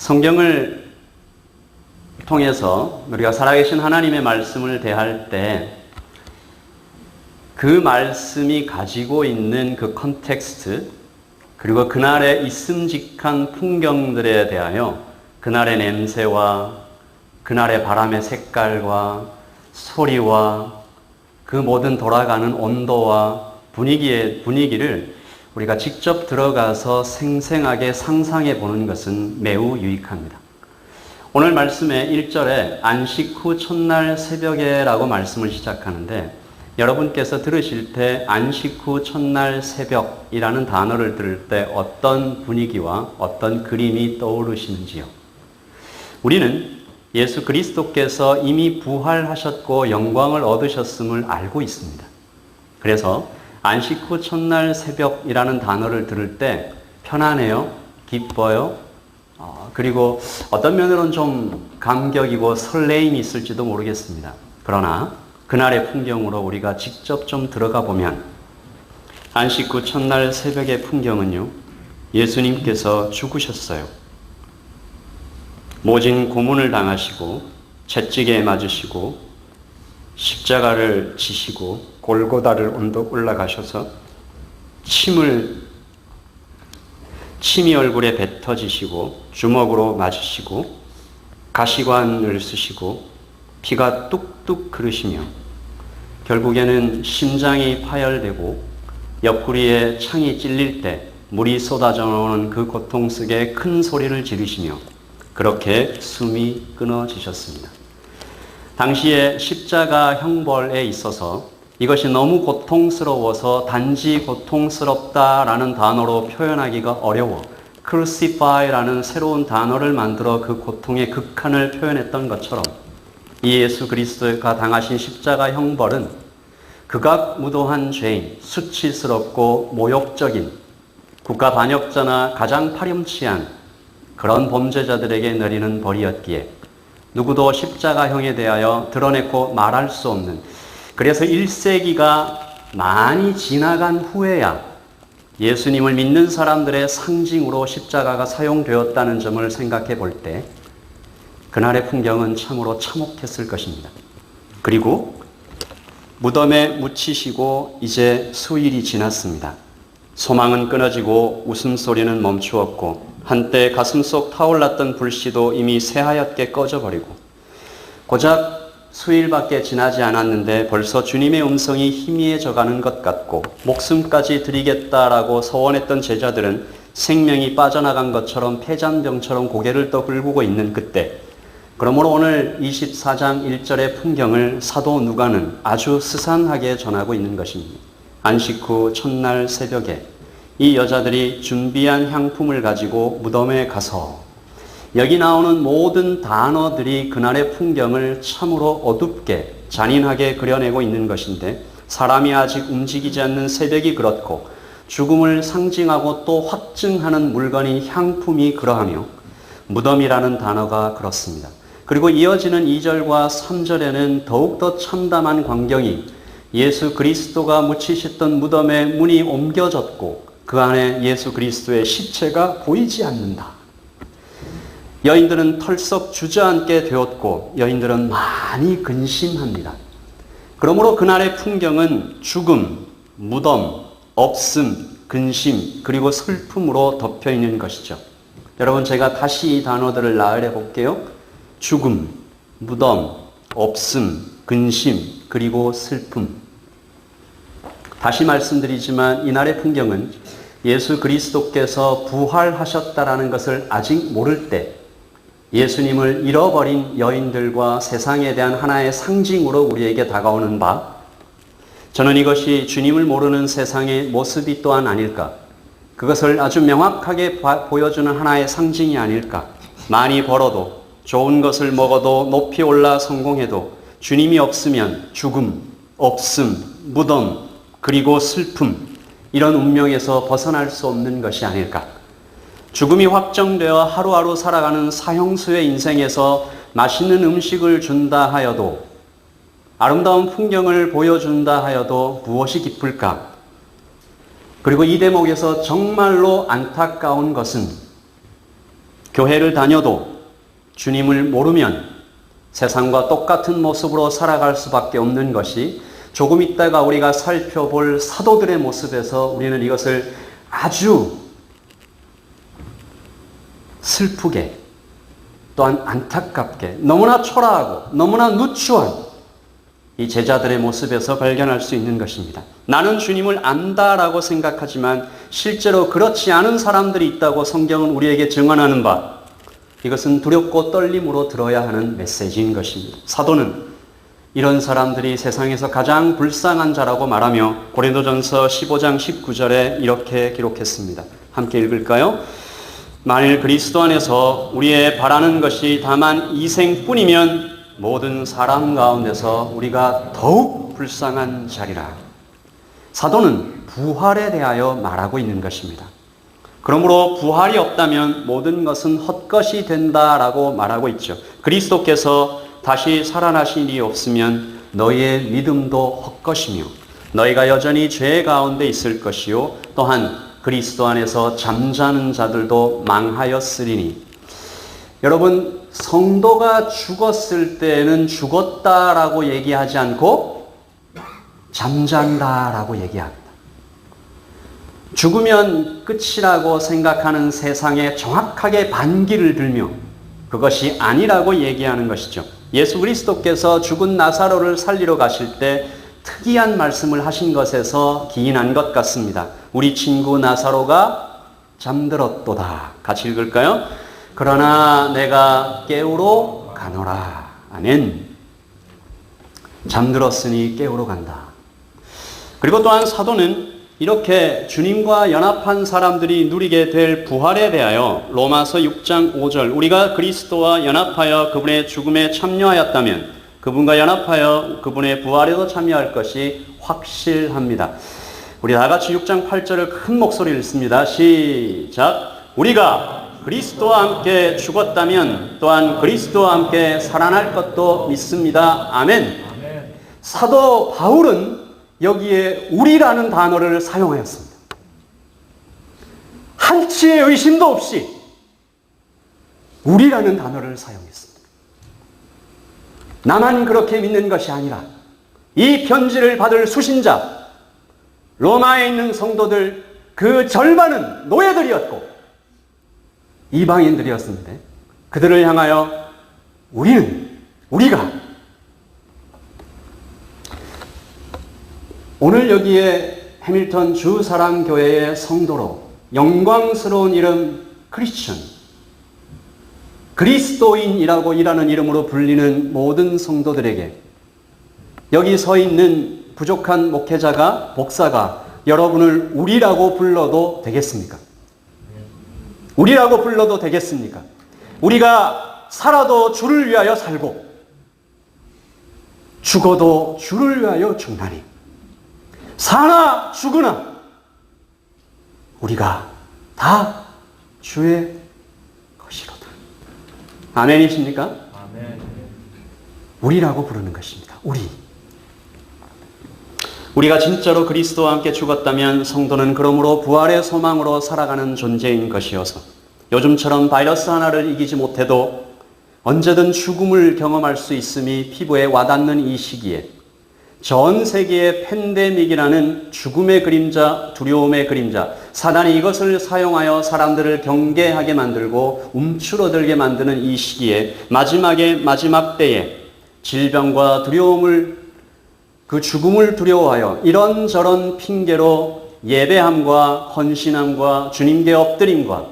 성경을 통해서 우리가 살아계신 하나님의 말씀을 대할 때 그 말씀이 가지고 있는 그 컨텍스트, 그리고 그날의 있음직한 풍경들에 대하여 그날의 냄새와 그날의 바람의 색깔과 소리와 그 모든 돌아가는 온도와 분위기를 우리가 직접 들어가서 생생하게 상상해 보는 것은 매우 유익합니다. 오늘 말씀의 1절에 안식 후 첫날 새벽에라고 말씀을 시작하는데, 여러분께서 들으실 때 안식 후 첫날 새벽이라는 단어를 들을 때 어떤 분위기와 어떤 그림이 떠오르시는지요? 우리는 예수 그리스도께서 이미 부활하셨고 영광을 얻으셨음을 알고 있습니다. 그래서 안식 후 첫날 새벽이라는 단어를 들을 때 편안해요, 기뻐요, 그리고 어떤 면으로는 좀 감격이고 설레임이 있을지도 모르겠습니다. 그러나 그날의 풍경으로 우리가 직접 좀 들어가 보면 안식 후 첫날 새벽의 풍경은요, 예수님께서 죽으셨어요. 모진 고문을 당하시고 채찍에 맞으시고 십자가를 지시고 골고다를 언덕 올라가셔서 침이 얼굴에 뱉어지시고 주먹으로 맞으시고 가시관을 쓰시고 피가 뚝뚝 흐르시며 결국에는 심장이 파열되고 옆구리에 창이 찔릴 때 물이 쏟아져 나오는 그 고통 속에 큰 소리를 지르시며 그렇게 숨이 끊어지셨습니다. 당시에 십자가 형벌에 있어서 이것이 너무 고통스러워서 단지 고통스럽다라는 단어로 표현하기가 어려워 crucify라는 새로운 단어를 만들어 그 고통의 극한을 표현했던 것처럼, 이 예수 그리스도가 당하신 십자가 형벌은 극악무도한 죄인, 수치스럽고 모욕적인 국가 반역자나 가장 파렴치한 그런 범죄자들에게 내리는 벌이었기에 누구도 십자가형에 대하여 드러내고 말할 수 없는, 그래서 1세기가 많이 지나간 후에야 예수님을 믿는 사람들의 상징으로 십자가가 사용되었다는 점을 생각해 볼 때 그날의 풍경은 참으로 참혹했을 것입니다. 그리고 무덤에 묻히시고 이제 수일이 지났습니다. 소망은 끊어지고 웃음소리는 멈추었고 한때 가슴속 타올랐던 불씨도 이미 새하얗게 꺼져버리고 고작 수일밖에 지나지 않았는데 벌써 주님의 음성이 희미해져가는 것 같고 목숨까지 드리겠다라고 서원했던 제자들은 생명이 빠져나간 것처럼 폐잔병처럼 고개를 떠 긁고 있는 그때, 그러므로 오늘 24장 1절의 풍경을 사도 누가는 아주 스산하게 전하고 있는 것입니다. 안식 후 첫날 새벽에 이 여자들이 준비한 향품을 가지고 무덤에 가서, 여기 나오는 모든 단어들이 그날의 풍경을 참으로 어둡게 잔인하게 그려내고 있는 것인데, 사람이 아직 움직이지 않는 새벽이 그렇고 죽음을 상징하고 또 확증하는 물건인 향품이 그러하며 무덤이라는 단어가 그렇습니다. 그리고 이어지는 2절과 3절에는 더욱더 참담한 광경이 예수 그리스도가 묻히셨던 무덤의 문이 옮겨졌고 그 안에 예수 그리스도의 시체가 보이지 않는다. 여인들은 털썩 주저앉게 되었고 여인들은 많이 근심합니다. 그러므로 그날의 풍경은 죽음, 무덤, 없음, 근심, 그리고 슬픔으로 덮여 있는 것이죠. 여러분, 제가 다시 이 단어들을 나열해 볼게요. 죽음, 무덤, 없음, 근심, 그리고 슬픔. 다시 말씀드리지만 이날의 풍경은 예수 그리스도께서 부활하셨다라는 것을 아직 모를 때 예수님을 잃어버린 여인들과 세상에 대한 하나의 상징으로 우리에게 다가오는 바, 저는 이것이 주님을 모르는 세상의 모습이 또한 아닐까, 그것을 아주 명확하게 보여주는 하나의 상징이 아닐까. 많이 벌어도, 좋은 것을 먹어도, 높이 올라 성공해도 주님이 없으면 죽음, 없음, 무덤, 그리고 슬픔, 이런 운명에서 벗어날 수 없는 것이 아닐까. 죽음이 확정되어 하루하루 살아가는 사형수의 인생에서 맛있는 음식을 준다 하여도, 아름다운 풍경을 보여준다 하여도 무엇이 기쁠까? 그리고 이 대목에서 정말로 안타까운 것은 교회를 다녀도 주님을 모르면 세상과 똑같은 모습으로 살아갈 수밖에 없는 것이, 조금 있다가 우리가 살펴볼 사도들의 모습에서 우리는 이것을 아주 슬프게, 또한 안타깝게, 너무나 초라하고 너무나 누추한 이 제자들의 모습에서 발견할 수 있는 것입니다. 나는 주님을 안다라고 생각하지만 실제로 그렇지 않은 사람들이 있다고 성경은 우리에게 증언하는 바, 이것은 두렵고 떨림으로 들어야 하는 메시지인 것입니다. 사도는 이런 사람들이 세상에서 가장 불쌍한 자라고 말하며 고린도전서 15장 19절에 이렇게 기록했습니다. 함께 읽을까요? 만일 그리스도 안에서 우리의 바라는 것이 다만 이생뿐이면 모든 사람 가운데서 우리가 더욱 불쌍한 자리라. 사도는 부활에 대하여 말하고 있는 것입니다. 그러므로 부활이 없다면 모든 것은 헛것이 된다라고 말하고 있죠. 그리스도께서 다시 살아나신 일이 없으면 너희의 믿음도 헛것이며 너희가 여전히 죄 가운데 있을 것이요 또한 그리스도 안에서 잠자는 자들도 망하였으리니. 여러분, 성도가 죽었을 때는 죽었다라고 얘기하지 않고 잠잔다라고 얘기합니다. 죽으면 끝이라고 생각하는 세상에 정확하게 반기를 들며 그것이 아니라고 얘기하는 것이죠. 예수 그리스도께서 죽은 나사로를 살리러 가실 때 특이한 말씀을 하신 것에서 기인한 것 같습니다. 우리 친구 나사로가 잠들었도다. 같이 읽을까요? 그러나 내가 깨우러 가노라. 아멘. 잠들었으니 깨우러 간다. 그리고 또한 사도는 이렇게 주님과 연합한 사람들이 누리게 될 부활에 대하여 로마서 6장 5절, 우리가 그리스도와 연합하여 그분의 죽음에 참여하였다면 그분과 연합하여 그분의 부활에도 참여할 것이 확실합니다. 우리 다 같이 6장 8절을 큰 목소리를 읽습니다. 시작. 우리가 그리스도와 함께 죽었다면 또한 그리스도와 함께 살아날 것도 믿습니다. 아멘. 사도 바울은 여기에 우리라는 단어를 사용하였습니다. 한치의 의심도 없이 우리라는 단어를 사용했습니다. 나만 그렇게 믿는 것이 아니라 이 편지를 받을 수신자, 로마에 있는 성도들 그 절반은 노예들이었고 이방인들이었는데 그들을 향하여 우리가 오늘 여기에 해밀턴 주사랑교회의 성도로 영광스러운 이름 크리스천, 그리스도인이라고 일하는 이름으로 불리는 모든 성도들에게 여기 서 있는 부족한 목사가 여러분을 우리라고 불러도 되겠습니까? 우리라고 불러도 되겠습니까? 우리가 살아도 주를 위하여 살고 죽어도 주를 위하여 죽나니 사나 죽으나 우리가 다 주의 것이로다. 아멘이십니까? 아멘. 우리라고 부르는 것입니다. 우리가 진짜로 그리스도와 함께 죽었다면 성도는 그러므로 부활의 소망으로 살아가는 존재인 것이어서 요즘처럼 바이러스 하나를 이기지 못해도 언제든 죽음을 경험할 수 있음이 피부에 와닿는 이 시기에 전 세계의 팬데믹이라는 죽음의 그림자, 두려움의 그림자, 사단이 이것을 사용하여 사람들을 경계하게 만들고 움츠러들게 만드는 이 시기에 마지막 때에 질병과 두려움을, 그 죽음을 두려워하여 이런저런 핑계로 예배함과 헌신함과 주님께 엎드림과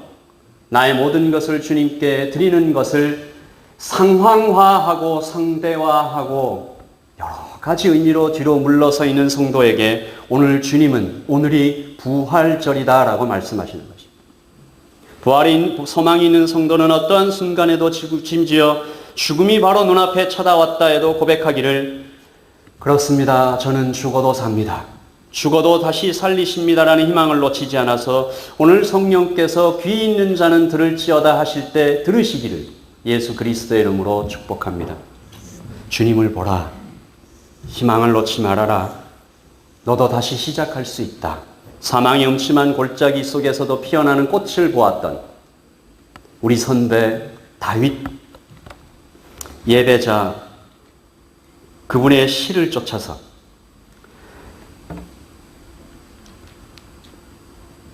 나의 모든 것을 주님께 드리는 것을 상황화하고 상대화하고 여러 가지 의미로 뒤로 물러서 있는 성도에게 오늘 주님은 오늘이 부활절이다라고 말씀하시는 것입니다. 부활이 소망이 있는 성도는 어떠한 순간에도 심지어 죽음이 바로 눈앞에 쳐다왔다 해도 고백하기를 그렇습니다. 저는 죽어도 삽니다. 죽어도 다시 살리십니다라는 희망을 놓치지 않아서 오늘 성령께서 귀 있는 자는 들을지어다 하실 때 들으시기를 예수 그리스도의 이름으로 축복합니다. 주님을 보라. 희망을 놓지 말아라. 너도 다시 시작할 수 있다. 사망의 음침한 골짜기 속에서도 피어나는 꽃을 보았던 우리 선배 다윗 예배자 그분의 시를 쫓아서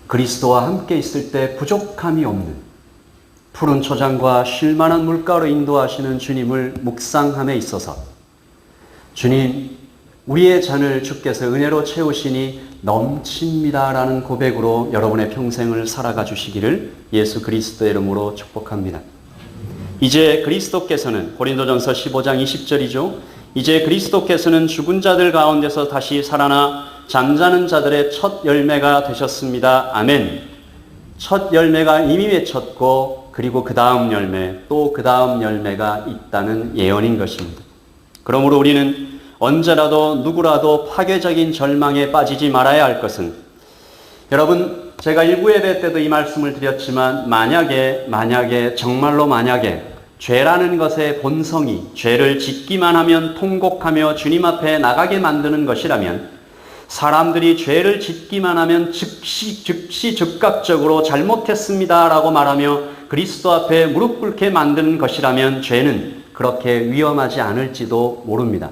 그리스도와 함께 있을 때 부족함이 없는 푸른 초장과 쉴만한 물가로 인도하시는 주님을 묵상함에 있어서 주님, 우리의 잔을 주께서 은혜로 채우시니 넘칩니다라는 고백으로 여러분의 평생을 살아가 주시기를 예수 그리스도의 이름으로 축복합니다. 이제 그리스도께서는 고린도전서 15장 20절이죠. 이제 그리스도께서는 죽은 자들 가운데서 다시 살아나 잠자는 자들의 첫 열매가 되셨습니다. 아멘. 첫 열매가 이미 맺혔고 그리고 그 다음 열매 또 그 다음 열매가 있다는 예언인 것입니다. 그러므로 우리는 언제라도 누구라도 파괴적인 절망에 빠지지 말아야 할 것은 여러분 제가 일부 예배 때도 이 말씀을 드렸지만 만약에 정말로 만약에 죄라는 것의 본성이 죄를 짓기만 하면 통곡하며 주님 앞에 나가게 만드는 것이라면 사람들이 죄를 짓기만 하면 즉각적으로 잘못했습니다라고 말하며 그리스도 앞에 무릎 꿇게 만드는 것이라면 죄는 그렇게 위험하지 않을지도 모릅니다.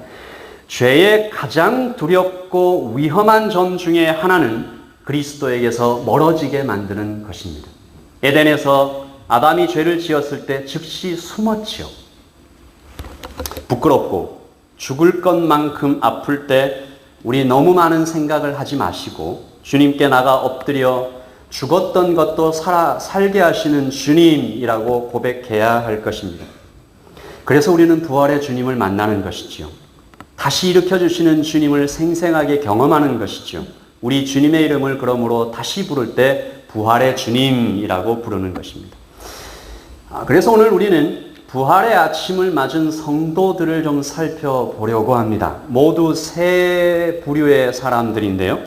죄의 가장 두렵고 위험한 점 중에 하나는 그리스도에게서 멀어지게 만드는 것입니다. 에덴에서 아담이 죄를 지었을 때 즉시 숨었지요. 부끄럽고 죽을 것만큼 아플 때 우리 너무 많은 생각을 하지 마시고 주님께 나가 엎드려 죽었던 것도 살게 하시는 주님이라고 고백해야 할 것입니다. 그래서 우리는 부활의 주님을 만나는 것이지요. 다시 일으켜주시는 주님을 생생하게 경험하는 것이죠. 우리 주님의 이름을 그러므로 다시 부를 때 부활의 주님이라고 부르는 것입니다. 그래서 오늘 우리는 부활의 아침을 맞은 성도들을 좀 살펴보려고 합니다. 모두 세 부류의 사람들인데요.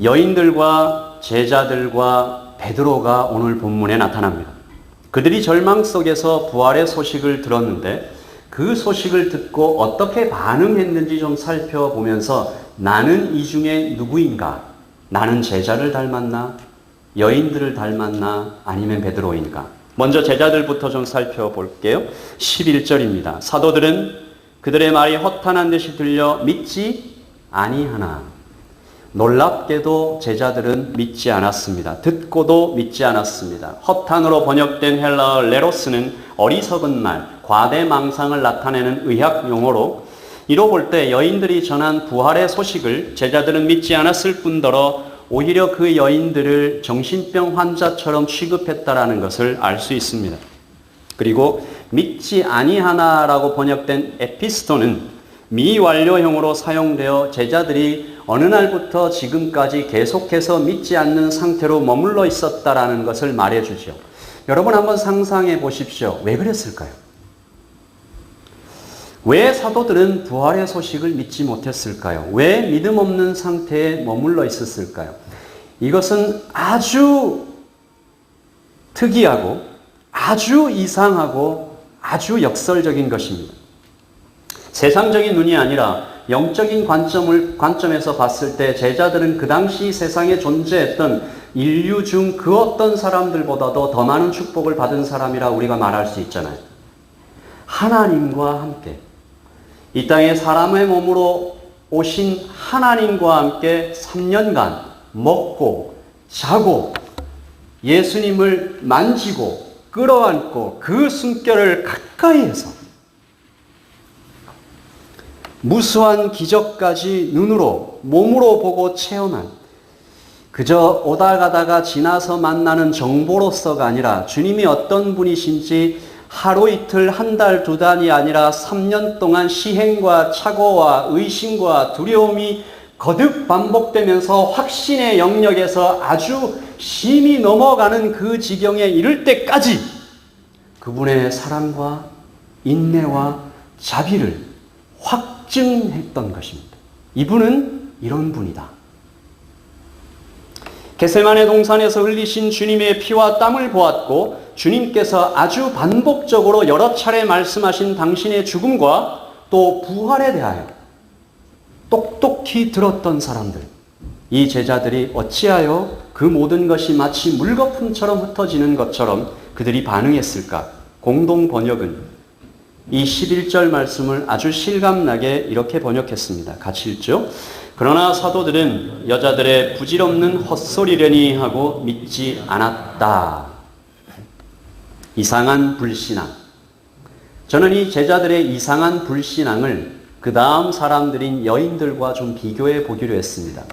여인들과 제자들과 베드로가 오늘 본문에 나타납니다. 그들이 절망 속에서 부활의 소식을 들었는데 그 소식을 듣고 어떻게 반응했는지 좀 살펴보면서 나는 이 중에 누구인가? 나는 제자를 닮았나? 여인들을 닮았나? 아니면 베드로인가? 먼저 제자들부터 좀 살펴볼게요. 11절입니다. 사도들은 그들의 말이 허탄한 듯이 들려 믿지 아니하나. 놀랍게도 제자들은 믿지 않았습니다. 듣고도 믿지 않았습니다. 허탄으로 번역된 헬라어 레로스는 어리석은 말, 과대망상을 나타내는 의학 용어로 이로 볼 때 여인들이 전한 부활의 소식을 제자들은 믿지 않았을 뿐더러 오히려 그 여인들을 정신병 환자처럼 취급했다라는 것을 알 수 있습니다. 그리고 믿지 아니하나라고 번역된 에피스토는 미완료형으로 사용되어 제자들이 어느 날부터 지금까지 계속해서 믿지 않는 상태로 머물러 있었다라는 것을 말해주죠. 여러분 한번 상상해 보십시오. 왜 그랬을까요? 왜 사도들은 부활의 소식을 믿지 못했을까요? 왜 믿음 없는 상태에 머물러 있었을까요? 이것은 아주 특이하고 아주 이상하고 아주 역설적인 것입니다. 세상적인 눈이 아니라 영적인 관점에서 봤을 때 제자들은 그 당시 세상에 존재했던 인류 중 그 어떤 사람들보다도 더 많은 축복을 받은 사람이라 우리가 말할 수 있잖아요. 하나님과 함께 이 땅에 사람의 몸으로 오신 하나님과 함께 3년간 먹고 자고 예수님을 만지고 끌어안고 그 숨결을 가까이에서 무수한 기적까지 눈으로 몸으로 보고 체험한 그저 오다 가다가 지나서 만나는 정보로서가 아니라 주님이 어떤 분이신지 하루 이틀 한 달 두 달이 아니라 3년 동안 시행과 착오와 의심과 두려움이 거듭 반복되면서 확신의 영역에서 아주 심히 넘어가는 그 지경에 이를 때까지 그분의 사랑과 인내와 자비를 확증했던 것입니다. 이분은 이런 분이다. 겟세마네 동산에서 흘리신 주님의 피와 땀을 보았고 주님께서 아주 반복적으로 여러 차례 말씀하신 당신의 죽음과 또 부활에 대하여 똑똑히 들었던 사람들, 이 제자들이 어찌하여 그 모든 것이 마치 물거품처럼 흩어지는 것처럼 그들이 반응했을까? 공동 번역은 이 11절 말씀을 아주 실감나게 이렇게 번역했습니다. 같이 읽죠. 그러나 사도들은 여자들의 부질없는 헛소리려니 하고 믿지 않았다. 이상한 불신앙. 저는 이 제자들의 이상한 불신앙을 그 다음 사람들인 여인들과 좀 비교해 보기로 했습니다.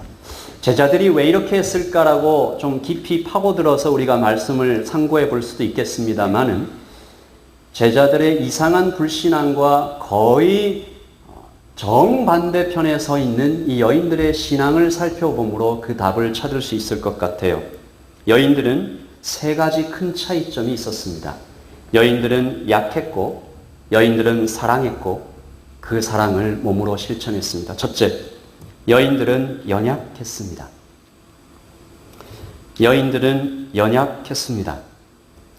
제자들이 왜 이렇게 했을까라고 좀 깊이 파고들어서 우리가 말씀을 상고해 볼 수도 있겠습니다만은 제자들의 이상한 불신앙과 거의 정반대편에 서 있는 이 여인들의 신앙을 살펴보므로 그 답을 찾을 수 있을 것 같아요. 여인들은 세 가지 큰 차이점이 있었습니다. 여인들은 약했고, 여인들은 사랑했고, 그 사랑을 몸으로 실천했습니다. 첫째, 여인들은 연약했습니다. 여인들은 연약했습니다.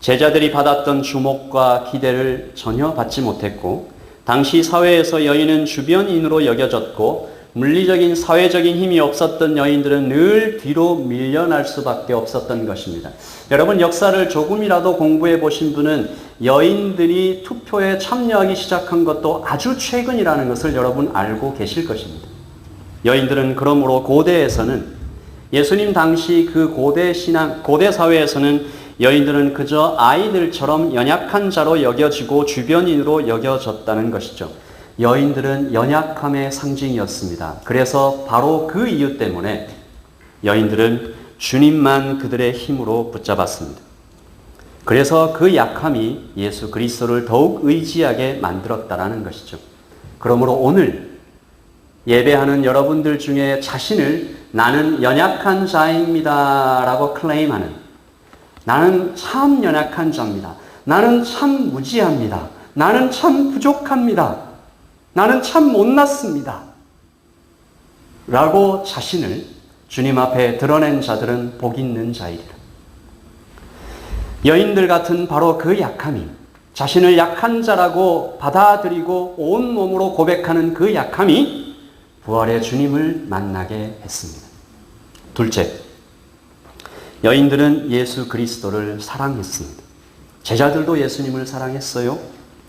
제자들이 받았던 주목과 기대를 전혀 받지 못했고, 당시 사회에서 여인은 주변인으로 여겨졌고, 물리적인 사회적인 힘이 없었던 여인들은 늘 뒤로 밀려날 수밖에 없었던 것입니다. 여러분, 역사를 조금이라도 공부해 보신 분은 여인들이 투표에 참여하기 시작한 것도 아주 최근이라는 것을 여러분 알고 계실 것입니다. 여인들은 그러므로 고대에서는, 예수님 당시 그 고대 사회에서는 여인들은 그저 아이들처럼 연약한 자로 여겨지고 주변인으로 여겨졌다는 것이죠. 여인들은 연약함의 상징이었습니다. 그래서 바로 그 이유 때문에 여인들은 주님만 그들의 힘으로 붙잡았습니다. 그래서 그 약함이 예수 그리스도를 더욱 의지하게 만들었다는 것이죠. 그러므로 오늘 예배하는 여러분들 중에 자신을 나는 연약한 자입니다 라고 클레임하는, 나는 참 연약한 자입니다, 나는 참 무지합니다, 나는 참 부족합니다, 나는 참 못났습니다 라고 자신을 주님 앞에 드러낸 자들은 복 있는 자이리라. 여인들 같은 바로 그 약함이, 자신을 약한 자라고 받아들이고 온몸으로 고백하는 그 약함이 부활의 주님을 만나게 했습니다. 둘째, 여인들은 예수 그리스도를 사랑했습니다. 제자들도 예수님을 사랑했어요.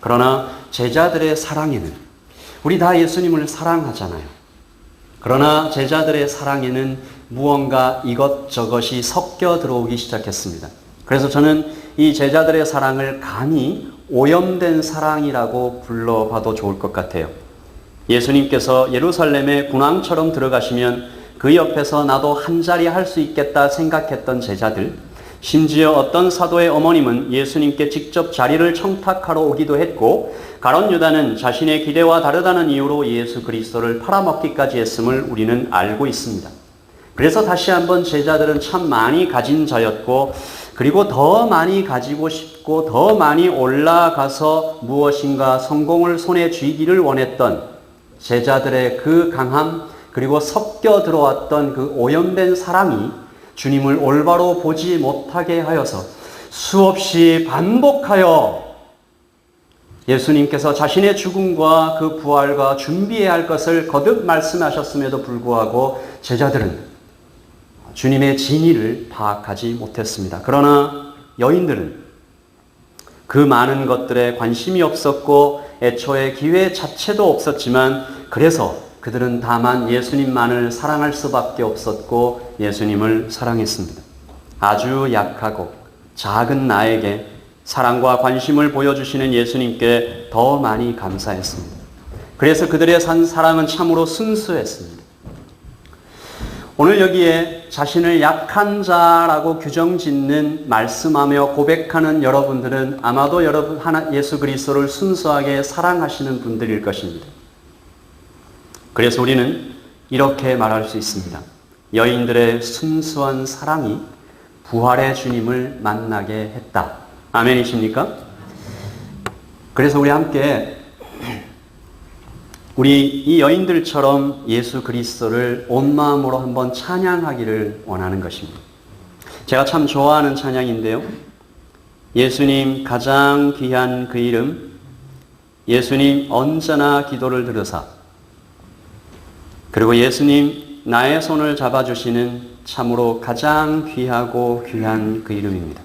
그러나 제자들의 사랑에는, 우리 다 예수님을 사랑하잖아요. 그러나 제자들의 사랑에는 무언가 이것저것이 섞여 들어오기 시작했습니다. 그래서 저는 이 제자들의 사랑을 감히 오염된 사랑이라고 불러봐도 좋을 것 같아요. 예수님께서 예루살렘에 군왕처럼 들어가시면 그 옆에서 나도 한 자리 할 수 있겠다 생각했던 제자들, 심지어 어떤 사도의 어머님은 예수님께 직접 자리를 청탁하러 오기도 했고, 가룟 유다는 자신의 기대와 다르다는 이유로 예수 그리스도를 팔아먹기까지 했음을 우리는 알고 있습니다. 그래서 다시 한번 제자들은 참 많이 가진 자였고, 그리고 더 많이 가지고 싶고 더 많이 올라가서 무엇인가 성공을 손에 쥐기를 원했던 제자들의 그 강함, 그리고 섞여 들어왔던 그 오염된 사랑이 주님을 올바로 보지 못하게 하여서 수없이 반복하여 예수님께서 자신의 죽음과 그 부활과 준비해야 할 것을 거듭 말씀하셨음에도 불구하고 제자들은 주님의 진의를 파악하지 못했습니다. 그러나 여인들은 그 많은 것들에 관심이 없었고 애초에 기회 자체도 없었지만, 그래서 그들은 다만 예수님만을 사랑할 수밖에 없었고 예수님을 사랑했습니다. 아주 약하고 작은 나에게 사랑과 관심을 보여주시는 예수님께 더 많이 감사했습니다. 그래서 그들의 사랑은 참으로 순수했습니다. 오늘 여기에 자신을 약한 자라고 규정짓는, 말씀하며 고백하는 여러분들은 아마도 예수 그리스도를 순수하게 사랑하시는 분들일 것입니다. 그래서 우리는 이렇게 말할 수 있습니다. 여인들의 순수한 사랑이 부활의 주님을 만나게 했다. 아멘이십니까? 그래서 우리 함께 우리 이 여인들처럼 예수 그리스도를 온 마음으로 한번 찬양하기를 원하는 것입니다. 제가 참 좋아하는 찬양인데요. 예수님 가장 귀한 그 이름, 예수님 언제나 기도를 들으사, 그리고 예수님 나의 손을 잡아주시는 참으로 가장 귀하고 귀한 그 이름입니다.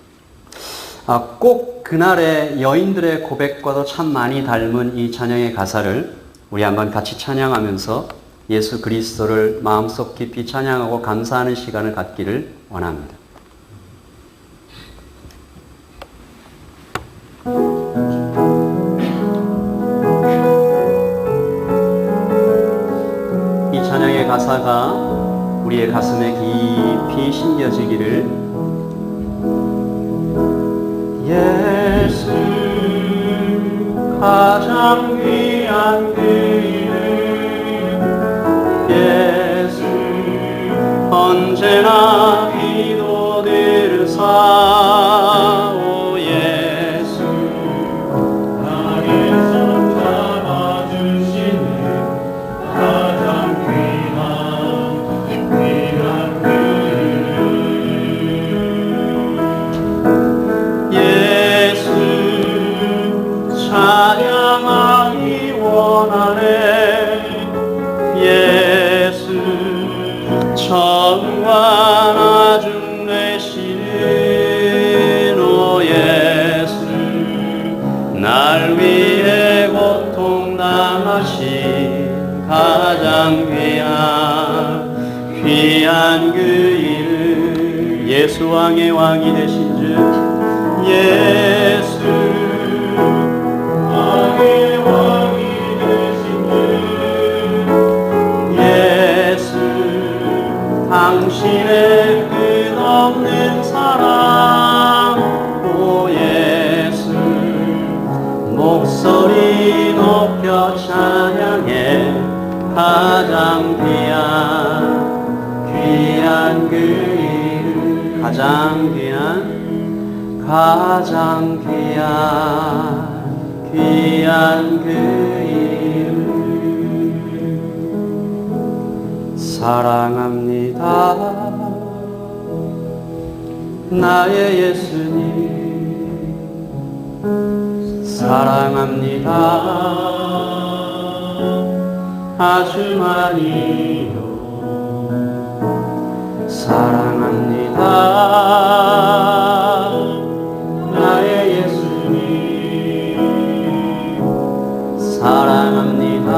꼭 그날의 여인들의 고백과도 참 많이 닮은 이 찬양의 가사를 우리 한번 같이 찬양하면서 예수 그리스도를 마음속 깊이 찬양하고 감사하는 시간을 갖기를 원합니다. 이 찬양의 가사가 우리의 가슴에 깊이 심겨지기를. 예수 가장 귀한 그 이름, 예수 언제나 기도 들으사. 오 예수 나의 손 잡아주시는 가장 귀한 그 이름. 예수 찬양하기 원하네. 예수 정과 나중 되시는 오 예수 날 위해 고통당하신 가장 귀한 그 이름. 예수 왕의 왕이 되신 주 예수 왕의 왕이 되신 주 예수 당신의 끝없는 사랑. 오 예수 목소리 높여 찬양해. 가장 귀한 그 이름. 가장 귀한 그 이름. 사랑합니다 나의 예수님. 사랑합니다 아주 많이요. 사랑합니다 나의 예수님. 사랑합니다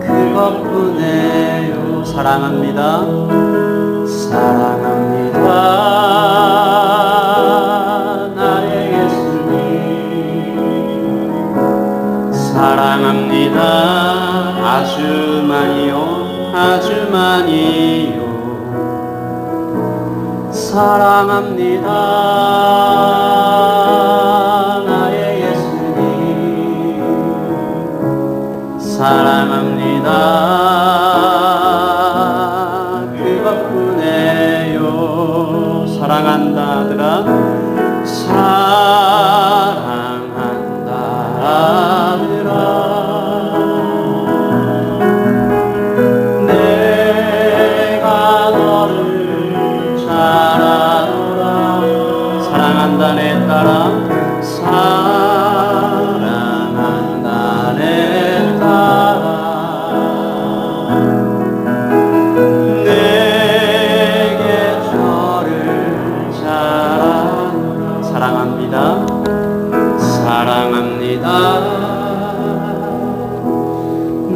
그것뿐이에요. 사랑합니다 사랑합니다 나의 예수님. 사랑합니다 아주 많이요. 사랑합니다 나의 예수님. 사랑합니다 그것뿐이에요. 사랑한다 아들아 사랑한다 아들아 내가 너를 잘 알아라. 사랑한다 내 딸아 사랑한다 내 딸아 내게 저를 잘 아노라. 사랑합니다 사랑합니다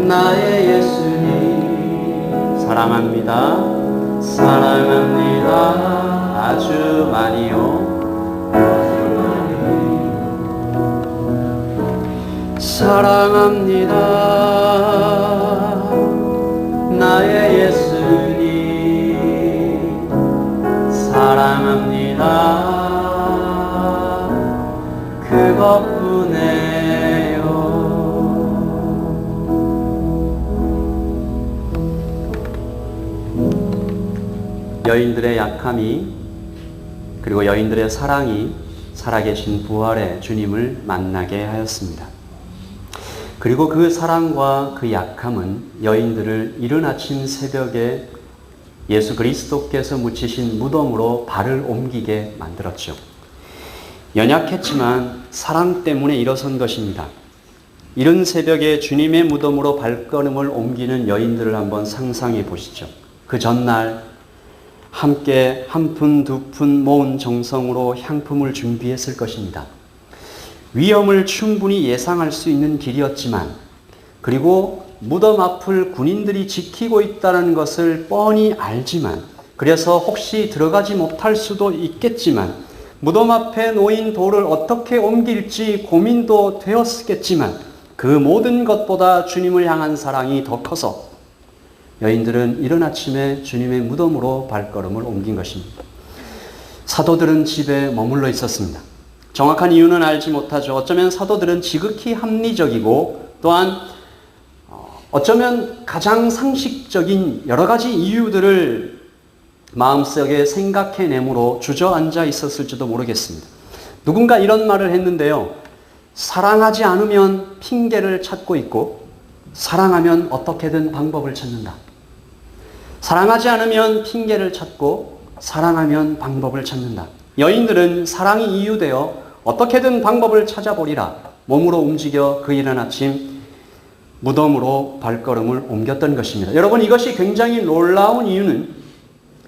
나의 예수님. 사랑합니다 사랑합니다 아주 많이요. 사랑합니다 나의 예수님. 사랑합니다 그것뿐이에요. 여인들의 약함이 그리고 여인들의 사랑이 살아계신 부활의 주님을 만나게 하였습니다. 그리고 그 사랑과 그 약함은 여인들을 이른 아침 새벽에 예수 그리스도께서 묻히신 무덤으로 발을 옮기게 만들었죠. 연약했지만 사랑 때문에 일어선 것입니다. 이른 새벽에 주님의 무덤으로 발걸음을 옮기는 여인들을 한번 상상해 보시죠. 그 전날 함께 한 푼 두 푼 모은 정성으로 향품을 준비했을 것입니다. 위험을 충분히 예상할 수 있는 길이었지만, 그리고 무덤 앞을 군인들이 지키고 있다는 것을 뻔히 알지만, 그래서 혹시 들어가지 못할 수도 있겠지만, 무덤 앞에 놓인 돌을 어떻게 옮길지 고민도 되었겠지만, 그 모든 것보다 주님을 향한 사랑이 더 커서 여인들은 이른 아침에 주님의 무덤으로 발걸음을 옮긴 것입니다. 사도들은 집에 머물러 있었습니다. 정확한 이유는 알지 못하죠. 어쩌면 사도들은 지극히 합리적이고 또한 어쩌면 가장 상식적인 여러 가지 이유들을 마음속에 생각해내므로 주저앉아 있었을지도 모르겠습니다. 누군가 이런 말을 했는데요. 사랑하지 않으면 핑계를 찾고 있고, 사랑하면 어떻게든 방법을 찾는다. 사랑하지 않으면 핑계를 찾고, 사랑하면 방법을 찾는다. 여인들은 사랑이 이유되어 어떻게든 방법을 찾아보리라 몸으로 움직여 그 이른 아침 무덤으로 발걸음을 옮겼던 것입니다. 여러분, 이것이 굉장히 놀라운 이유는,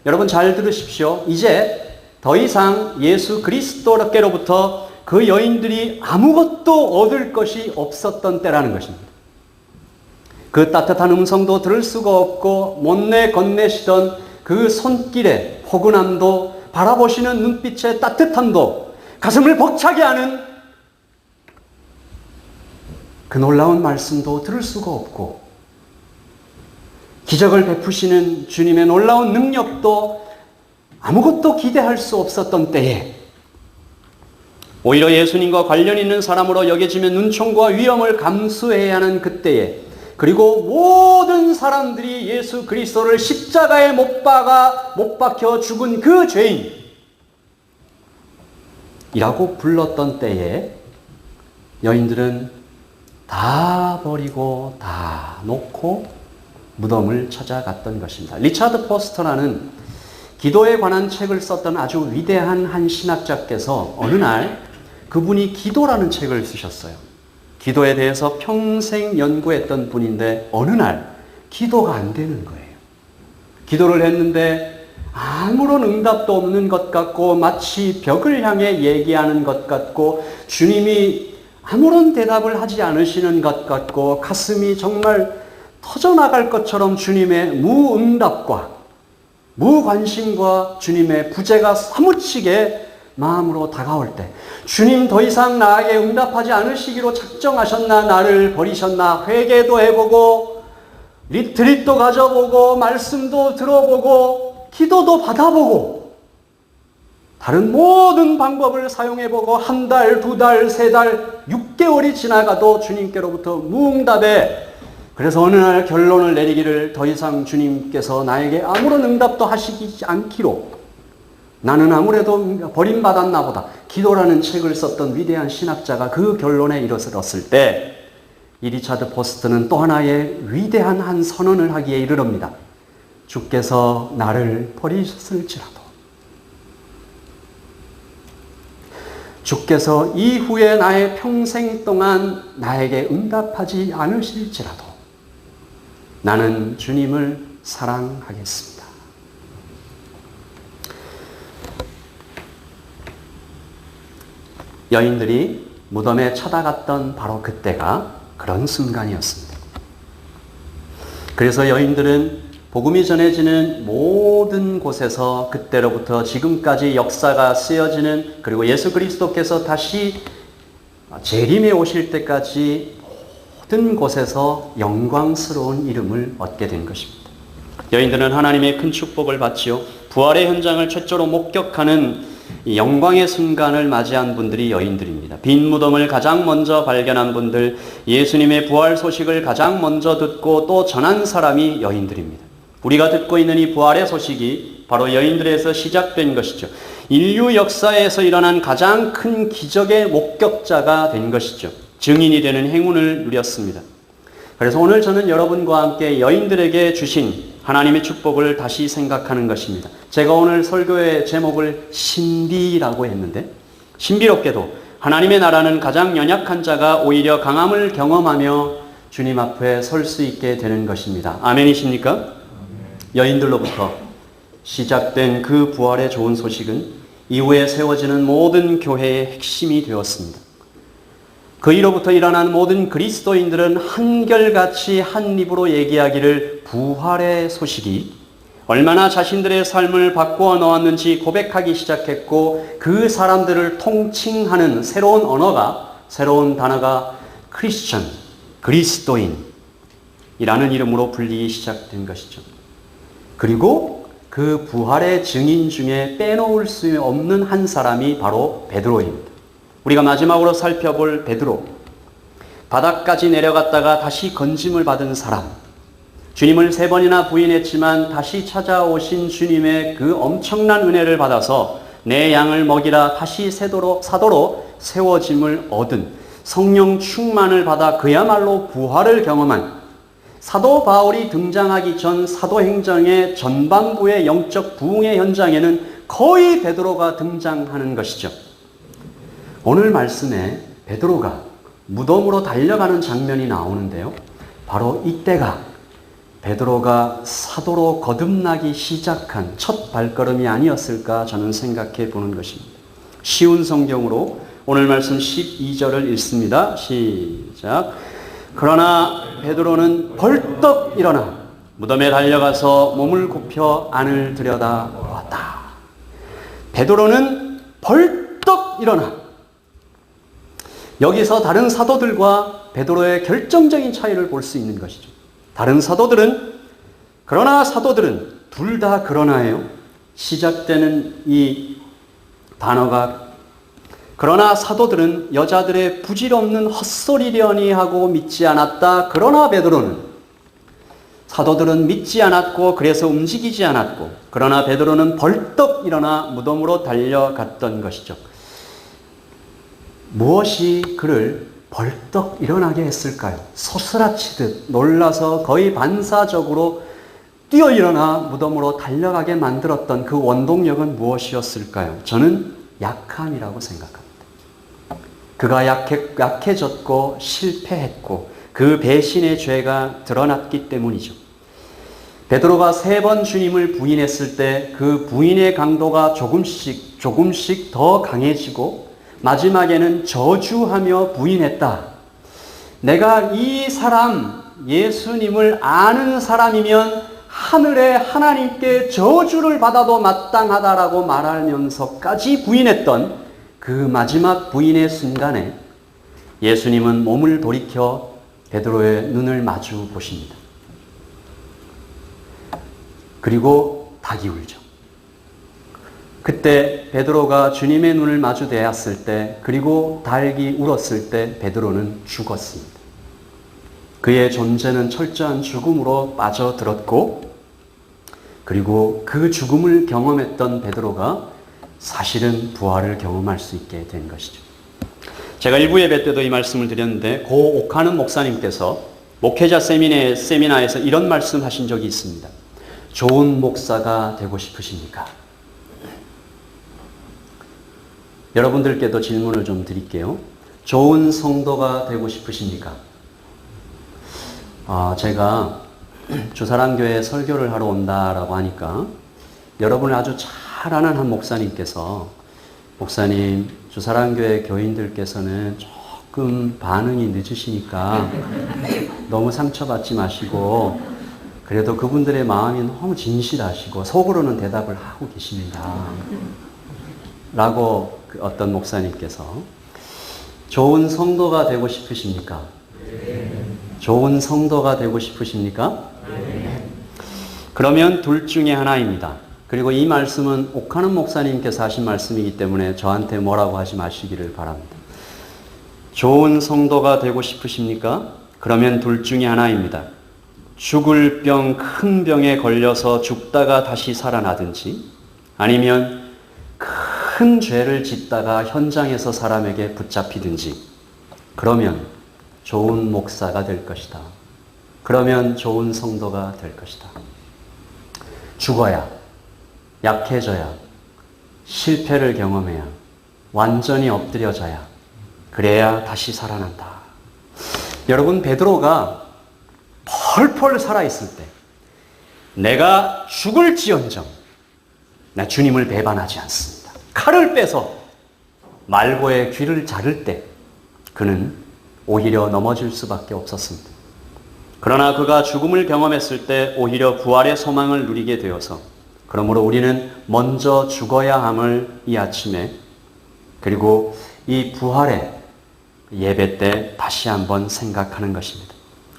여러분 잘 들으십시오. 이제 더 이상 예수 그리스도께로부터 그 여인들이 아무것도 얻을 것이 없었던 때라는 것입니다. 그 따뜻한 음성도 들을 수가 없고 못내 건네시던 그 손길의 포근함도, 바라보시는 눈빛의 따뜻함도, 가슴을 벅차게 하는 그 놀라운 말씀도 들을 수가 없고, 기적을 베푸시는 주님의 놀라운 능력도 아무것도 기대할 수 없었던 때에, 오히려 예수님과 관련 있는 사람으로 여겨지면 눈총과 위험을 감수해야 하는 그때에, 그리고 모든 사람들이 예수 그리스도를 십자가에 못 박혀 죽은 그 죄인이라고 불렀던 때에 여인들은 다 버리고 다 놓고 무덤을 찾아갔던 것입니다. 리차드 포스터라는 기도에 관한 책을 썼던 아주 위대한 한 신학자께서 어느 날 그분이 기도라는 책을 쓰셨어요. 기도에 대해서 평생 연구했던 분인데 어느 날 기도가 안 되는 거예요. 기도를 했는데 아무런 응답도 없는 것 같고, 마치 벽을 향해 얘기하는 것 같고, 주님이 아무런 대답을 하지 않으시는 것 같고, 가슴이 정말 터져나갈 것처럼 주님의 무응답과 무관심과 주님의 부재가 사무치게 마음으로 다가올 때, 주님 더 이상 나에게 응답하지 않으시기로 작정하셨나, 나를 버리셨나, 회개도 해보고 리트릿도 가져보고 말씀도 들어보고 기도도 받아보고 다른 모든 방법을 사용해보고 한 달, 두 달, 세 달, 6개월이 지나가도 주님께로부터 무응답에, 그래서 어느 날 결론을 내리기를, 더 이상 주님께서 나에게 아무런 응답도 하시지 않기로, 나는 아무래도 버림받았나 보다, 기도라는 책을 썼던 위대한 신학자가 그 결론에 이르렀을 때, 이 리차드 포스트는 또 하나의 위대한 한 선언을 하기에 이르릅니다. 주께서 나를 버리셨을지라도, 주께서 이후에 나의 평생 동안 나에게 응답하지 않으실지라도 나는 주님을 사랑하겠습니다. 여인들이 무덤에 쳐다갔던 바로 그때가 그런 순간이었습니다. 그래서 여인들은 복음이 전해지는 모든 곳에서 그때로부터 지금까지 역사가 쓰여지는, 그리고 예수 그리스도께서 다시 재림에 오실 때까지 모든 곳에서 영광스러운 이름을 얻게 된 것입니다. 여인들은 하나님의 큰 축복을 받지요. 부활의 현장을 최초로 목격하는 영광의 순간을 맞이한 분들이 여인들입니다. 빈 무덤을 가장 먼저 발견한 분들, 예수님의 부활 소식을 가장 먼저 듣고 또 전한 사람이 여인들입니다. 우리가 듣고 있는 이 부활의 소식이 바로 여인들에서 시작된 것이죠. 인류 역사에서 일어난 가장 큰 기적의 목격자가 된 것이죠. 증인이 되는 행운을 누렸습니다. 그래서 오늘 저는 여러분과 함께 여인들에게 주신 하나님의 축복을 다시 생각하는 것입니다. 제가 오늘 설교의 제목을 신비라고 했는데, 신비롭게도 하나님의 나라는 가장 연약한 자가 오히려 강함을 경험하며 주님 앞에 설 수 있게 되는 것입니다. 아멘이십니까? 여인들로부터 시작된 그 부활의 좋은 소식은 이후에 세워지는 모든 교회의 핵심이 되었습니다. 그 이로부터 일어난 모든 그리스도인들은 한결같이 한 입으로 얘기하기를 부활의 소식이 얼마나 자신들의 삶을 바꾸어 놓았는지 고백하기 시작했고, 그 사람들을 통칭하는 새로운 언어가, 새로운 단어가 크리스천, 그리스도인이라는 이름으로 불리기 시작된 것이죠. 그리고 그 부활의 증인 중에 빼놓을 수 없는 한 사람이 바로 베드로입니다. 우리가 마지막으로 살펴볼 베드로, 바닥까지 내려갔다가 다시 건짐을 받은 사람, 주님을 3번이나 부인했지만 다시 찾아오신 주님의 그 엄청난 은혜를 받아서 내 양을 먹이라 다시 사도로 세워짐을 얻은, 성령 충만을 받아 그야말로 부활을 경험한 사도 바울이 등장하기 전 사도행전의 전반부의 영적 부흥의 현장에는 거의 베드로가 등장하는 것이죠. 오늘 말씀에 베드로가 무덤으로 달려가는 장면이 나오는데요. 바로 이때가 베드로가 사도로 거듭나기 시작한 첫 발걸음이 아니었을까 저는 생각해 보는 것입니다. 쉬운 성경으로 오늘 말씀 12절을 읽습니다. 시작. 그러나 베드로는 벌떡 일어나 무덤에 달려가서 몸을 굽혀 안을 들여다보았다. 베드로는 벌떡 일어나. 여기서 다른 사도들과 베드로의 결정적인 차이를 볼 수 있는 것이죠. 다른 사도들은, 그러나 사도들은 둘 다 그러나예요. 시작되는 이 단어가, 그러나 사도들은 여자들의 부질없는 헛소리려니 하고 믿지 않았다. 그러나 베드로는, 사도들은 믿지 않았고 그래서 움직이지 않았고, 그러나 베드로는 벌떡 일어나 무덤으로 달려갔던 것이죠. 무엇이 그를 벌떡 일어나게 했을까요? 소스라치듯 놀라서 거의 반사적으로 뛰어 일어나 무덤으로 달려가게 만들었던 그 원동력은 무엇이었을까요? 저는 약함이라고 생각합니다. 그가 약해졌고 실패했고 그 배신의 죄가 드러났기 때문이죠. 베드로가 3번 주님을 부인했을 때 그 부인의 강도가 조금씩 더 강해지고 마지막에는 저주하며 부인했다. 내가 이 사람, 예수님을 아는 사람이면 하늘의 하나님께 저주를 받아도 마땅하다라고 말하면서까지 부인했던 그 마지막 부인의 순간에 예수님은 몸을 돌이켜 베드로의 눈을 마주 보십니다. 그리고 닭이 울죠. 그때 베드로가 주님의 눈을 마주 대었을 때, 그리고 닭이 울었을 때 베드로는 죽었습니다. 그의 존재는 철저한 죽음으로 빠져들었고, 그리고 그 죽음을 경험했던 베드로가 사실은 부활을 경험할 수 있게 된 것이죠. 제가 일부 예배 때도 이 말씀을 드렸는데, 고 옥하는 목사님께서 목회자 세미나에서 이런 말씀 하신 적이 있습니다. 좋은 목사가 되고 싶으십니까? 여러분들께도 질문을 좀 드릴게요. 좋은 성도가 되고 싶으십니까? 제가 주사랑교회에 설교를 하러 온다라고 하니까 여러분을 아주 잘 아는 한 목사님께서, 목사님, 주사랑교회 교인들께서는 조금 반응이 늦으시니까 너무 상처받지 마시고 그래도 그분들의 마음이 너무 진실하시고 속으로는 대답을 하고 계십니다. 라고 어떤 목사님께서, 좋은 성도가 되고 싶으십니까? 좋은 성도가 되고 싶으십니까? 그러면 둘 중에 하나입니다. 그리고 이 말씀은 옥하는 목사님께서 하신 말씀이기 때문에 저한테 뭐라고 하지 마시기를 바랍니다. 좋은 성도가 되고 싶으십니까? 그러면 둘 중에 하나입니다. 죽을 병, 큰 병에 걸려서 죽다가 다시 살아나든지, 아니면 큰 죄를 짓다가 현장에서 사람에게 붙잡히든지, 그러면 좋은 목사가 될 것이다. 그러면 좋은 성도가 될 것이다. 죽어야, 약해져야, 실패를 경험해야, 완전히 엎드려져야, 그래야 다시 살아난다. 여러분, 베드로가 펄펄 살아있을 때, 내가 죽을지언정 나 주님을 배반하지 않습니다. 칼을 빼서 말고의 귀를 자를 때 그는 오히려 넘어질 수밖에 없었습니다. 그러나 그가 죽음을 경험했을 때 오히려 부활의 소망을 누리게 되어서 그러므로 우리는 먼저 죽어야 함을 이 아침에 그리고 이 부활의 예배 때 다시 한번 생각하는 것입니다.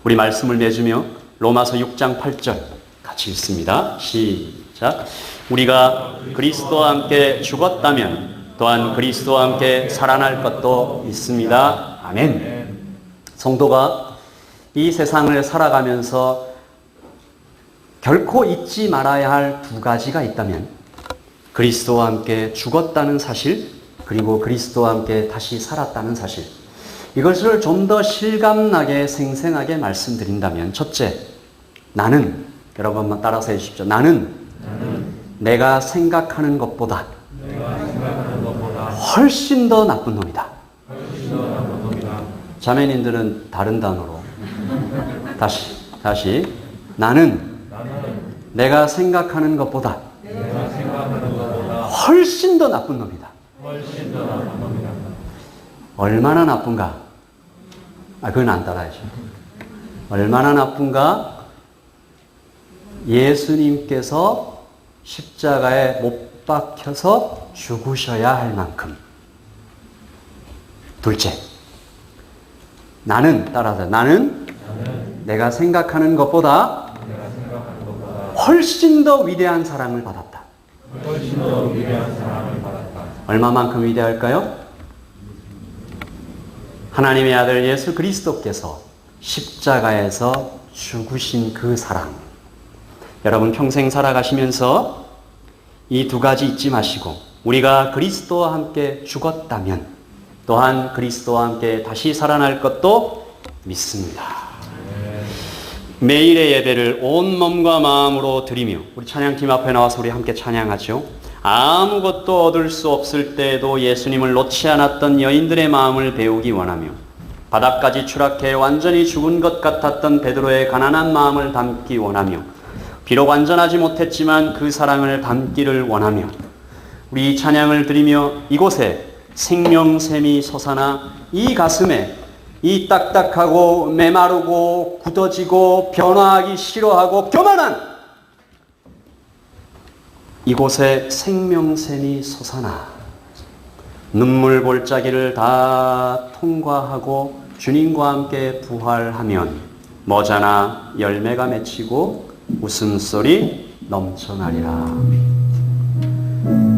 우리 말씀을 맺으며 로마서 6장 8절 같이 읽습니다. 시작. 우리가 그리스도와 함께 죽었다면 또한 그리스도와 함께 살아날 것도 있습니다. 아멘. 성도가 이 세상을 살아가면서 결코 잊지 말아야 할 두 가지가 있다면 그리스도와 함께 죽었다는 사실 그리고 그리스도와 함께 다시 살았다는 사실 이것을 좀 더 실감나게 생생하게 말씀드린다면 첫째, 나는 여러분만 따라서 해주십시오. 나는 내가 생각하는 것보다 훨씬 더 나쁜 놈이다. 자매님들은 다른 단어로 다시 나는 내가 생각하는 것보다 훨씬 더 나쁜 놈이다. 얼마나 나쁜가? 그건 안 따라야죠. 얼마나 나쁜가? 예수님께서 십자가에 못 박혀서 죽으셔야 할 만큼. 둘째, 나는 따라서 나는 내가 생각하는 것보다 훨씬 더 위대한 사랑을 받았다. 얼마만큼 위대할까요? 하나님의 아들 예수 그리스도께서 십자가에서 죽으신 그 사랑. 여러분 평생 살아가시면서 이 두 가지 잊지 마시고 우리가 그리스도와 함께 죽었다면 또한 그리스도와 함께 다시 살아날 것도 믿습니다. 매일의 예배를 온 몸과 마음으로 드리며 우리 찬양팀 앞에 나와서 우리 함께 찬양하죠. 아무것도 얻을 수 없을 때에도 예수님을 놓지 않았던 여인들의 마음을 배우기 원하며 바닥까지 추락해 완전히 죽은 것 같았던 베드로의 가난한 마음을 담기 원하며 비록 완전하지 못했지만 그 사랑을 담기를 원하며 우리 찬양을 드리며 이곳에 생명샘이 솟아나 이 가슴에 이 딱딱하고 메마르고 굳어지고 변화하기 싫어하고 교만한 이곳에 생명샘이 솟아나 눈물 볼짜기를 다 통과하고 주님과 함께 부활하면 머자나 열매가 맺히고 웃음소리 넘쳐나리라.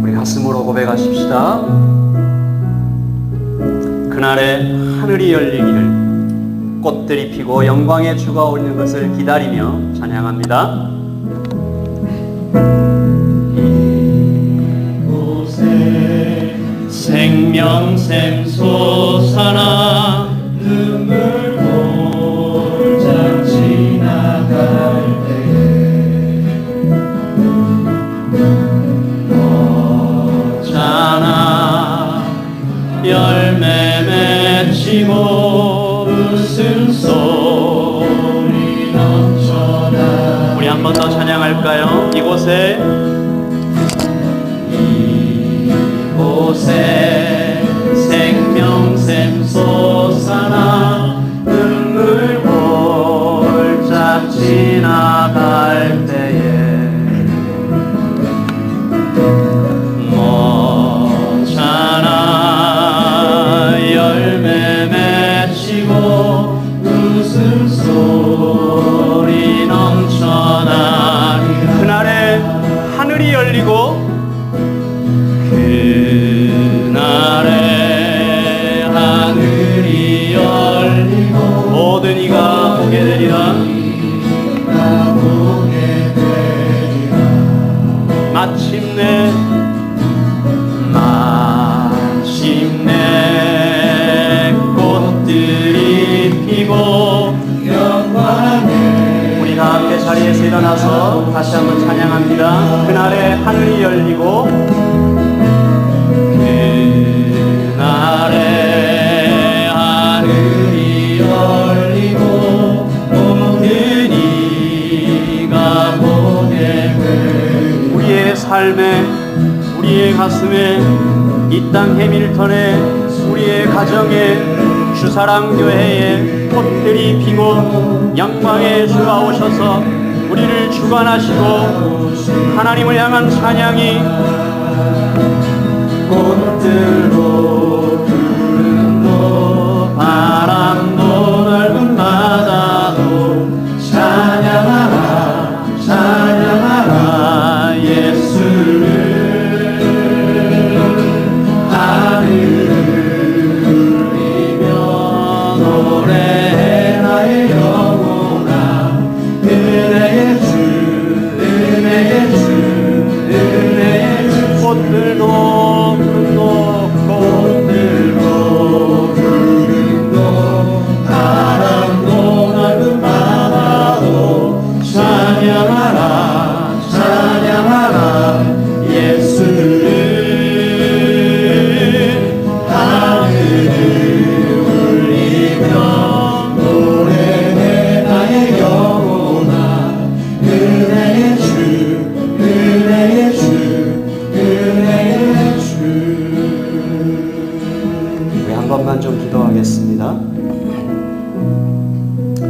우리 가슴으로 고백하십시다. 그날에 하늘이 열리기를 꽃들이 피고 영광의 주가 오는 것을 기다리며 찬양합니다. 이곳에 생명샘 솟아나 눈물 볼짝 지나갈 때에 머자나 열매 맺히고 웃음소리 넘쳐나. 우리 한 번 더 찬양할까요? 이곳에 생명샘 솟아나 눈물 볼짝 지나갈 때에 머자나 열매 맺히고 웃음소리 넘쳐나리. 그날에 하늘이 열리고 그날에 하늘이 열리고 모든 이가 보게 되리라. 마침내 꽃들이 피고 영광에. 우리 다 함께 자리에서 일어나서 다시 한번 찬양합니다. 그날에 하늘이 열리고 그날에 하늘이 열리고 모든 이가 보게 가슴에, 이 땅 해밀턴에, 우리의 가정에, 주사랑교회에 꽃들이 피고 영광의 주가 오셔서 우리를 주관하시고 하나님을 향한 찬양이 꽃들도 푸른도 바람도 넓은 바다도 찬양하라 찬양하라 예수를 하늘을 울리며 노래해 나의 영혼아 은혜의 주 은혜의 주 은혜의 주 꽃들도 푸른도 꽃들도 푸른도 바람도 넓은 바다도 찬양하라 찬양하라 예수를 하늘을 울리며 노래해 나의 영혼아 은혜의 주 은혜의 주 은혜의 주. 우리 한 번만 좀 기도하겠습니다.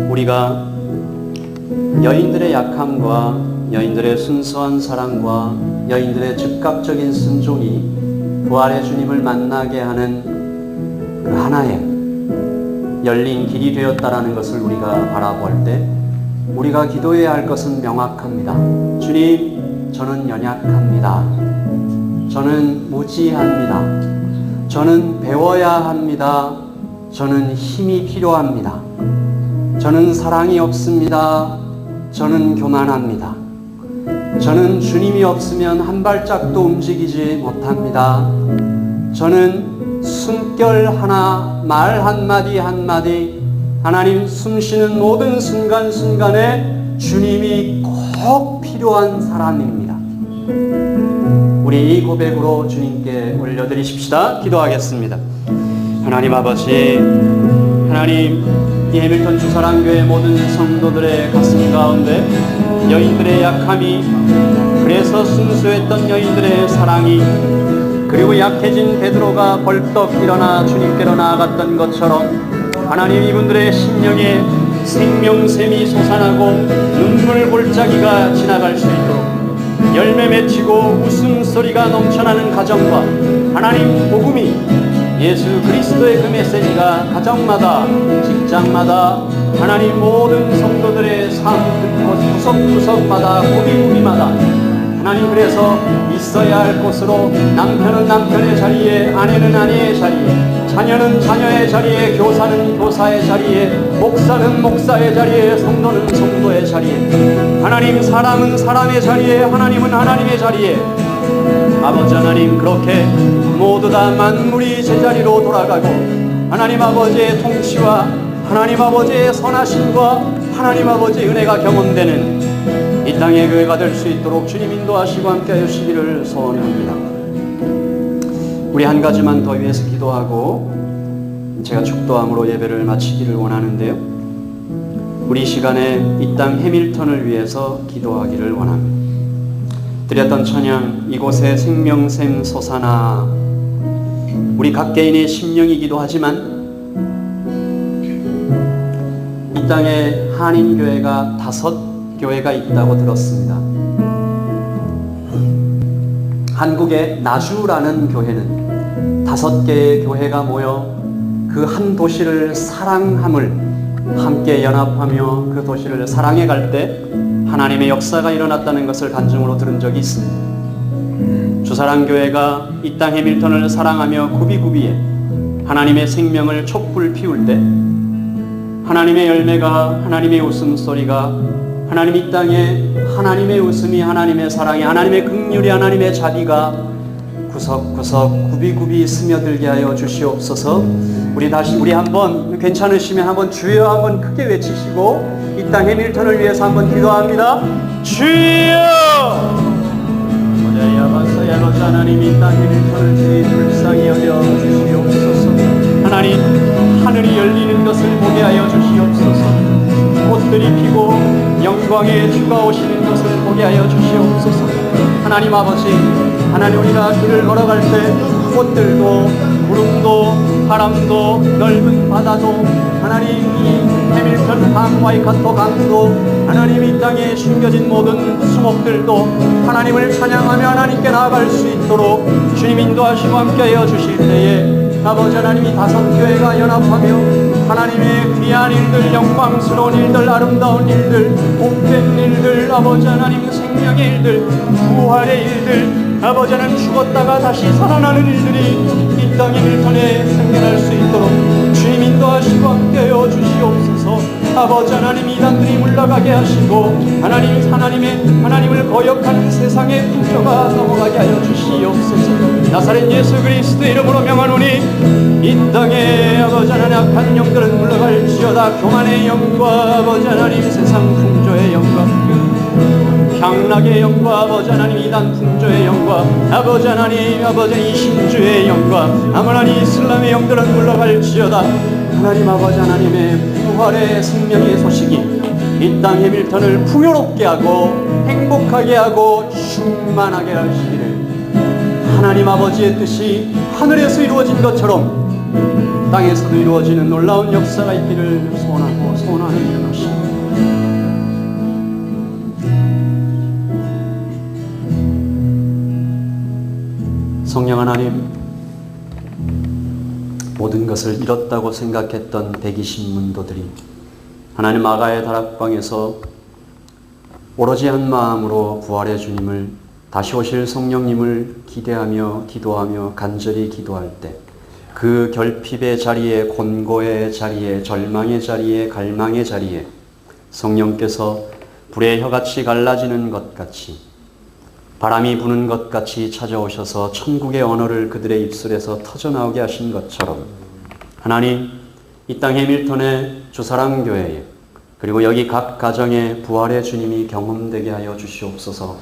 우리가 여인들의 약함과 여인들의 순수한 사랑과 여인들의 즉각적인 순종이 부활의 주님을 만나게 하는 그 하나의 열린 길이 되었다라는 것을 우리가 바라볼 때 우리가 기도해야 할 것은 명확합니다. 주님, 저는 연약합니다. 저는 무지합니다. 저는 배워야 합니다. 저는 힘이 필요합니다. 저는 사랑이 없습니다. 저는 교만합니다. 저는 주님이 없으면 한 발짝도 움직이지 못합니다. 저는 숨결 하나, 말 한마디 한마디, 하나님 숨쉬는 모든 순간순간에 주님이 꼭 필요한 사람입니다. 우리 이 고백으로 주님께 올려드리십시다. 기도하겠습니다. 하나님 아버지, 하나님 이 해밀턴 주사랑교회 모든 성도들의 가슴 가운데 여인들의 약함이, 그래서 순수했던 여인들의 사랑이, 그리고 약해진 베드로가 벌떡 일어나 주님께로 나아갔던 것처럼 하나님 이분들의 심령에 생명샘이 솟아나고 눈물 골짜기가 지나갈 수 있도록 열매 맺히고 웃음소리가 넘쳐나는 가정과 하나님 복음이, 예수 그리스도의 그 메시지가 가정마다 직장마다 하나님 모든 성도들의 삶 구석구석마다 고비고비마다 하나님, 그래서 있어야 할 곳으로 남편은 남편의 자리에, 아내는 아내의 자리에, 자녀는 자녀의 자리에, 교사는 교사의 자리에, 목사는 목사의 자리에, 성도는 성도의 자리에, 하나님 사람은 사람의 자리에, 하나님은 하나님의 자리에, 아버지 하나님 그렇게 모두 다 만물이 제자리로 돌아가고 하나님 아버지의 통치와 하나님 아버지의 선하심과 하나님 아버지의 은혜가 경험되는 이 땅의 교회가 될 수 있도록 주님 인도하시고 함께하여 주시기를 소원합니다. 우리 한 가지만 더 위해서 기도하고 제가 축도함으로 예배를 마치기를 원하는데요, 우리 시간에 이 땅 해밀턴을 위해서 기도하기를 원합니다. 드렸던 찬양 이곳에 생명샘 솟아나, 우리 각 개인의 심령이기도 하지만 이 땅에 한인교회가 5교회가 있다고 들었습니다. 한국의 나주라는 교회는 5개의 교회가 모여 그 한 도시를 사랑함을 함께 연합하며 그 도시를 사랑해 갈 때 하나님의 역사가 일어났다는 것을 간증으로 들은 적이 있습니다. 주사랑교회가 이 땅 해밀턴을 사랑하며 구비구비에 하나님의 생명을 촛불 피울 때 하나님의 열매가, 하나님의 웃음소리가, 하나님 이 땅에 하나님의 웃음이, 하나님의 사랑이, 하나님의 긍휼이, 하나님의 자비가 구석구석 구비구비 스며들게 하여 주시옵소서. 우리 한번 괜찮으시면 한번 주여 한번 크게 외치시고 이 땅 해밀턴을 위해서 한번 기도합니다. 주여! 야바사 하나님 이 땅 해밀턴을 주의 불쌍히 여겨 주시옵소서. 하나님 하늘이 열리는 것을 보게 하여 주시옵소서. 꽃들이 피고 영광의 주가 오시는 것을 보게 하여 주시옵소서. 하나님 아버지, 하나님 우리가 길을 걸어갈 때 꽃들도 구름도 바람도 넓은 바다도 하나님 이 해밀턴 강 와이카토 강도 하나님 이 땅에 심겨진 모든 수목들도 하나님을 찬양하며 하나님께 나아갈 수 있도록 주님 인도하시고 함께하여 주실 때에 아버지 하나님이 다섯 교회가 연합하며 하나님의 귀한 일들, 영광스러운 일들, 아름다운 일들, 복된 일들, 아버지 하나님 생명의 일들, 부활의 일들, 아버지 하나님 죽었다가 다시 살아나는 일들이 이 땅의 밀턴에 생겨날 수 있도록 주님 인도하시고 함께하여 주시옵소서. 아버지 하나님 이단들이 물러가게 하시고 하나님을 거역하는 세상의 풍조가 넘어가게 하여 주시옵소서. 나사렛 예수 그리스도의 이름으로 명하노니 이 땅에 아버지 하나님 악한 영들은 물러갈지어다. 교만의 영과 아버지 하나님 세상 풍조의 영과 향락의 영과 아버지 하나님 이단 풍조의 영과 아버지 하나님 아버지 이신주의 영과 하나님 이슬람의 영들은 물러갈지어다. 하나님 아버지 하나님의 부활의 생명의 소식이 이 땅 해밀턴을 풍요롭게 하고 행복하게 하고 충만하게 하시기를 하나님 아버지의 뜻이 하늘에서 이루어진 것처럼 땅에서도 이루어지는 놀라운 역사가 있기를 소원하는 것입니다. 성령 하나님, 모든 것을 잃었다고 생각했던 120문도들이 하나님 아가의 다락방에서 오로지 한 마음으로 부활의 주님을 다시 오실 성령님을 기대하며 기도하며 간절히 기도할 때 그 결핍의 자리에 곤고의 자리에 절망의 자리에 갈망의 자리에 성령께서 불의 혀같이 갈라지는 것 같이 바람이 부는 것 같이 찾아오셔서 천국의 언어를 그들의 입술에서 터져나오게 하신 것처럼 하나님 이 땅 해밀턴의 주사랑교회에 그리고 여기 각 가정에 부활의 주님이 경험되게 하여 주시옵소서.